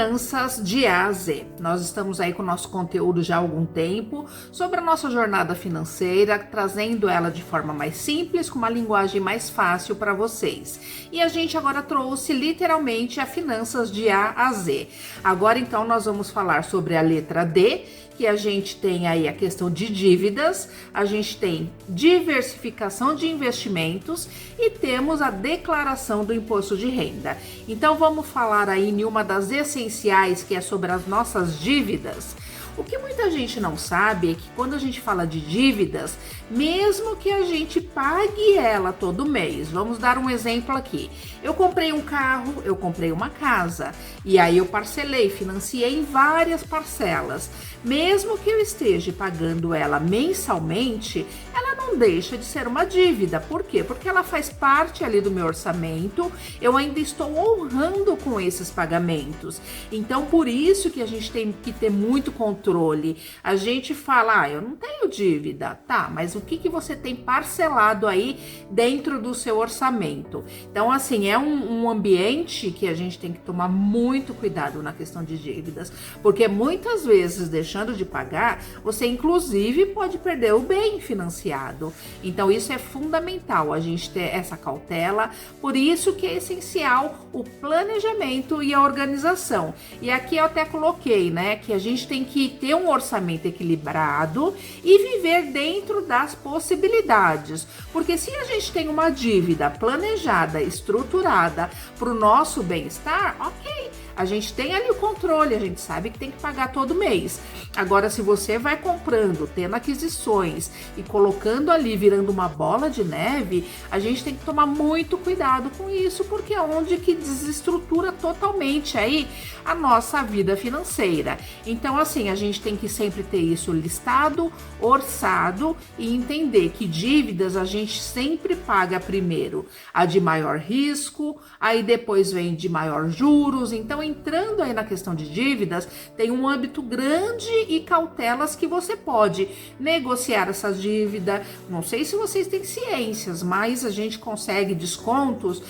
finanças de A a Z. Nós estamos aí com o nosso conteúdo já há algum tempo sobre a nossa jornada financeira, trazendo ela de forma mais simples, com uma linguagem mais fácil para vocês. E a gente agora trouxe literalmente a finanças de A a Z. Agora então nós vamos falar sobre a letra D, que a gente tem aí a questão de dívidas, a gente tem diversificação de investimentos e temos a declaração do imposto de renda. Então vamos falar aí em uma das essenciais, que é sobre as nossas dívidas. O que muita gente não sabe é que quando a gente fala de dívidas, mesmo que a gente pague ela todo mês, vamos dar um exemplo aqui. Eu comprei um carro, eu comprei uma casa e aí eu parcelei, financiei em várias parcelas. Mesmo que eu esteja pagando ela mensalmente, ela não deixa de ser uma dívida. Por quê? Porque ela faz parte ali do meu orçamento, eu ainda estou honrando com esses pagamentos. Então, por isso que a gente tem que ter muito controle. A gente fala, eu não tenho dívida, tá, mas o que você tem parcelado aí dentro do seu orçamento? Então, assim, é um ambiente que a gente tem que tomar muito cuidado na questão de dívidas, porque muitas vezes, deixando de pagar, você inclusive pode perder o bem financiado. Então isso é fundamental, a gente ter essa cautela, por isso que é essencial o planejamento e a organização. E aqui eu até coloquei, né, que a gente tem que ter um orçamento equilibrado e viver dentro das possibilidades, porque se a gente tem uma dívida planejada, estruturada para o nosso bem-estar, ok, a gente tem ali o controle, a gente sabe que tem que pagar todo mês. Agora, se você vai comprando, tendo aquisições e colocando ali, virando uma bola de neve, a gente tem que tomar muito cuidado com isso, porque é onde que desestrutura totalmente aí a nossa vida financeira. Então, assim, a gente tem que sempre ter isso listado, orçado e entender que dívidas a gente sempre paga primeiro a de maior risco, aí depois vem de maior juros. Então, entrando aí na questão de dívidas, tem um âmbito grande e cautelas que você pode negociar essa dívida. Não sei se vocês têm ciências, mas a gente consegue descontos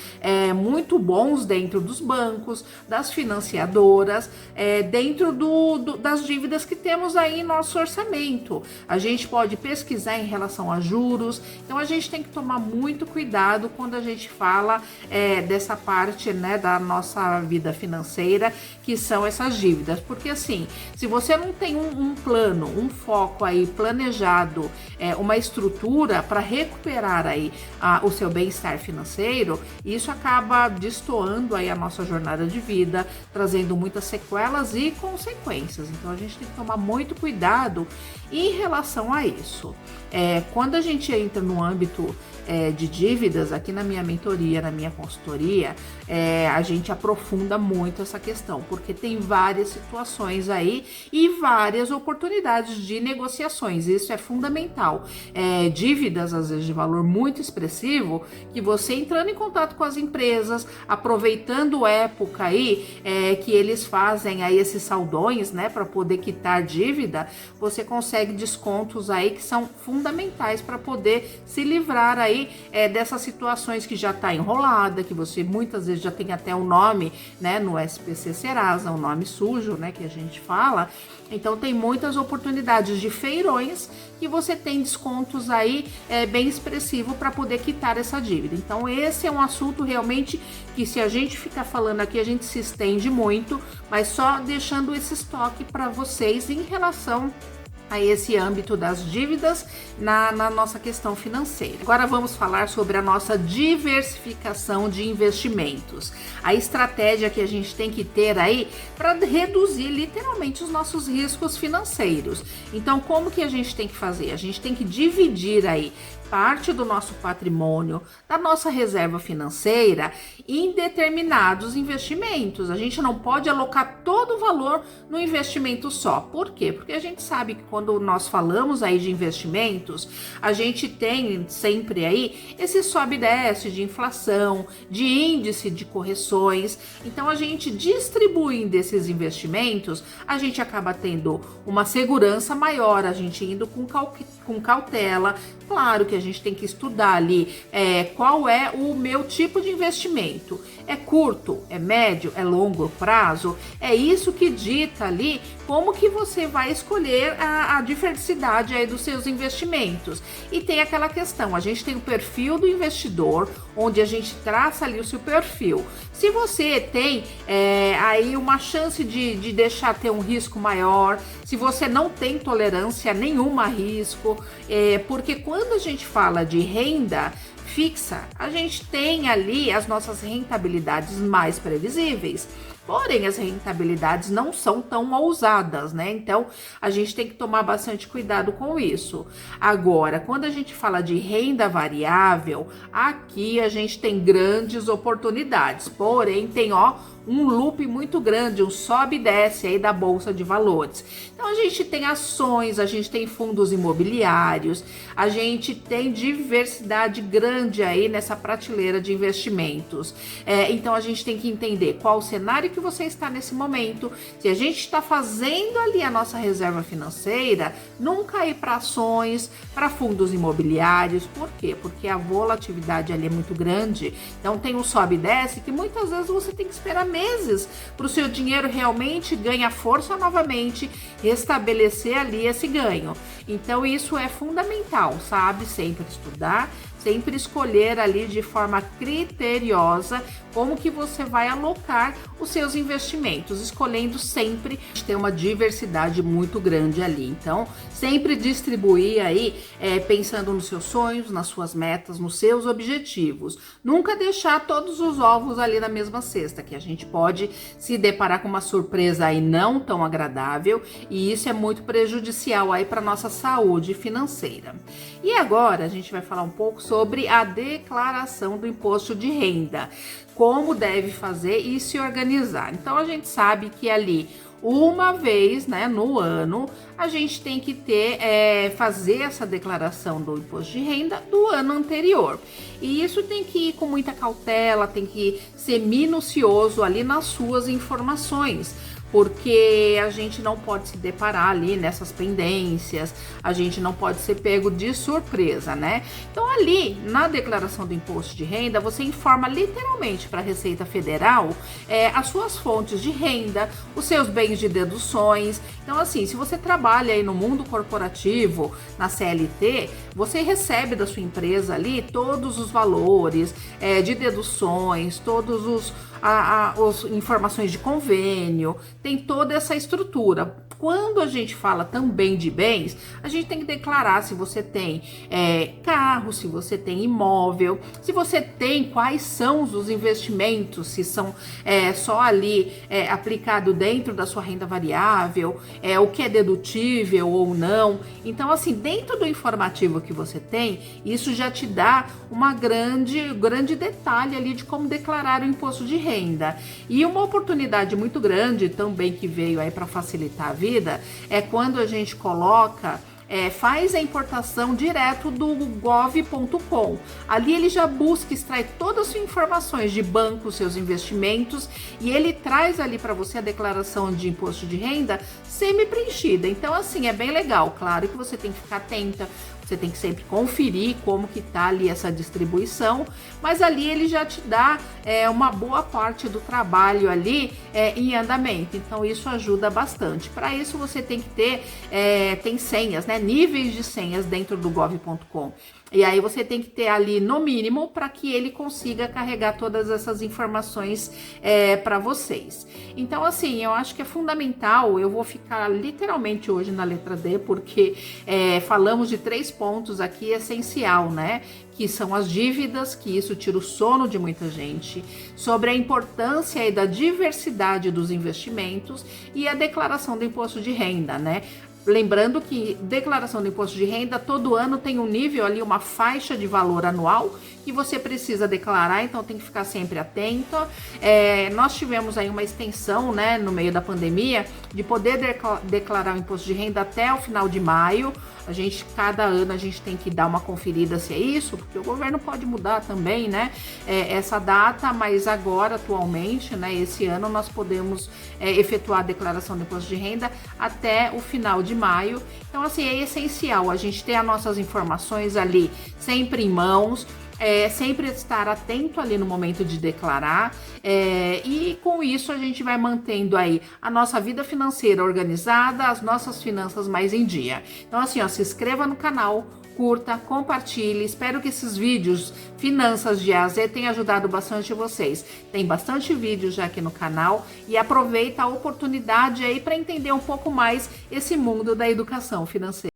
muito bons dentro dos bancos, das financiadoras, dentro das dívidas que temos aí em nosso orçamento. A gente pode pesquisar em relação a juros, então a gente tem que tomar muito cuidado quando a gente fala dessa parte, né, da nossa vida financeira, que são essas dívidas, porque assim, se você não tem um plano, um foco aí planejado, uma estrutura para recuperar aí o seu bem-estar financeiro, isso acaba destoando aí a nossa jornada de vida, trazendo muitas sequelas e consequências. Então a gente tem que tomar muito cuidado em relação a isso. Quando a gente entra no âmbito de dívidas, aqui na minha mentoria, na minha consultoria, a gente aprofunda muito essa questão, porque tem várias situações aí e várias oportunidades de negociações. Isso é fundamental. Dívidas, às vezes, de valor muito expressivo, que você entrando em contato com as empresas, aproveitando época aí, que eles fazem aí esses saldões, né, para poder quitar dívida, você consegue descontos aí que são fundamentais para poder se livrar aí dessas situações que já está enrolada, que você muitas vezes já tem até o nome, né, no SPC Serasa, o nome sujo, né, que a gente fala. Então tem muitas oportunidades de feirões que você tem descontos aí bem expressivo para poder quitar essa dívida. Então esse é um assunto realmente que, se a gente ficar falando aqui, a gente se estende muito, mas só deixando esse estoque para vocês em relação a esse âmbito das dívidas na nossa questão financeira. Agora vamos falar sobre a nossa diversificação de investimentos. A estratégia que a gente tem que ter aí para reduzir literalmente os nossos riscos financeiros. Então, como que a gente tem que fazer? A gente tem que dividir aí parte do nosso patrimônio, da nossa reserva financeira em determinados investimentos. A gente não pode alocar todo o valor no investimento só. Por quê? Porque a gente sabe que quando nós falamos aí de investimentos, a gente tem sempre aí esse sobe e desce de inflação, de índice de correções. Então, a gente distribuindo esses investimentos, a gente acaba tendo uma segurança maior, a gente indo com cautela. Claro que a a gente tem que estudar ali qual é o meu tipo de investimento. É curto, é médio, é longo prazo? É isso que dita ali como que você vai escolher a diversidade aí dos seus investimentos. E tem aquela questão, a gente tem o perfil do investidor, onde a gente traça ali o seu perfil. Se você tem aí uma chance de deixar ter um risco maior, se você não tem tolerância nenhuma a risco, porque quando a gente fala de renda fixa, a gente tem ali as nossas rentabilidades mais previsíveis. Porém, as rentabilidades não são tão ousadas, né? Então, a gente tem que tomar bastante cuidado com isso. Agora, quando a gente fala de renda variável, aqui a gente tem grandes oportunidades. Porém, tem, um loop muito grande, um sobe e desce aí da Bolsa de Valores. Então, a gente tem ações, a gente tem fundos imobiliários, a gente tem diversidade grande aí nessa prateleira de investimentos. Então, a gente tem que entender qual o cenário que você está nesse momento. Se a gente está fazendo ali a nossa reserva financeira, nunca ir para ações, para fundos imobiliários. Por quê? Porque a volatilidade ali é muito grande. Então, tem um sobe e desce que muitas vezes você tem que esperar meses para o seu dinheiro realmente ganhar força novamente, restabelecer ali esse ganho. Então isso é fundamental, sabe? Sempre estudar, sempre escolher ali de forma criteriosa como que você vai alocar os seus investimentos, escolhendo sempre ter uma diversidade muito grande ali. Então, sempre distribuir aí, pensando nos seus sonhos, nas suas metas, nos seus objetivos. Nunca deixar todos os ovos ali na mesma cesta, que a gente pode se deparar com uma surpresa aí não tão agradável, e isso é muito prejudicial aí para nossa saúde financeira. E agora a gente vai falar um pouco sobre a declaração do imposto de renda, como deve fazer e se organizar. Então a gente sabe que ali uma vez, né, no ano, a gente tem que fazer essa declaração do imposto de renda do ano anterior. E isso tem que ir com muita cautela, tem que ser minucioso ali nas suas informações, porque a gente não pode se deparar ali nessas pendências, a gente não pode ser pego de surpresa, né? Então ali, na declaração do imposto de renda, você informa literalmente para a Receita Federal as suas fontes de renda, os seus bens de deduções. Então assim, se você trabalha aí no mundo corporativo, na CLT, você recebe da sua empresa ali todos os valores de deduções, todos as informações de convênio, tem toda essa estrutura. Quando a gente fala também de bens, a gente tem que declarar se você tem carro, se você tem imóvel, se você tem, quais são os investimentos, se são só ali aplicado dentro da sua renda variável, o que é dedutível ou não. Então, assim, dentro do informativo que você tem, isso já te dá uma grande detalhe ali de como declarar o imposto de renda. E uma oportunidade muito grande também que veio aí para facilitar a vida é quando a gente coloca faz a importação direto do gov.com. Ali ele já busca, extrai todas as suas informações de banco, seus investimentos, e ele traz ali para você a declaração de imposto de renda semi-preenchida. Então, assim, é bem legal. Claro que você tem que ficar atenta, você tem que sempre conferir como que tá ali essa distribuição, mas ali ele já te dá uma boa parte do trabalho ali em andamento. Então isso ajuda bastante. Para isso você tem que ter tem senhas, né? Níveis de senhas dentro do gov.com. E aí você tem que ter ali no mínimo para que ele consiga carregar todas essas informações para vocês. Então assim, eu acho que é fundamental. Eu vou ficar literalmente hoje na letra D, porque falamos de 3 pontos aqui essencial, né? Que são as dívidas, que isso tira o sono de muita gente, sobre a importância aí da diversidade dos investimentos e a declaração do imposto de renda, né? Lembrando que declaração do imposto de renda todo ano tem um nível ali, uma faixa de valor anual que e você precisa declarar, então tem que ficar sempre atento. Nós tivemos aí uma extensão, né, no meio da pandemia, de poder declarar o imposto de renda até o final de maio. Cada ano a gente tem que dar uma conferida se é isso, porque o governo pode mudar também, né, essa data, mas agora, atualmente, né, esse ano nós podemos efetuar a declaração do imposto de renda até o final de maio. Então, assim, é essencial a gente ter as nossas informações ali sempre em mãos, sempre estar atento ali no momento de declarar, e com isso a gente vai mantendo aí a nossa vida financeira organizada, as nossas finanças mais em dia. Então, assim, ó, se inscreva no canal, curta, compartilhe. Espero que esses vídeos Finanças de A a Z tenham ajudado bastante vocês. Tem bastante vídeo já aqui no canal e aproveita a oportunidade aí para entender um pouco mais esse mundo da educação financeira.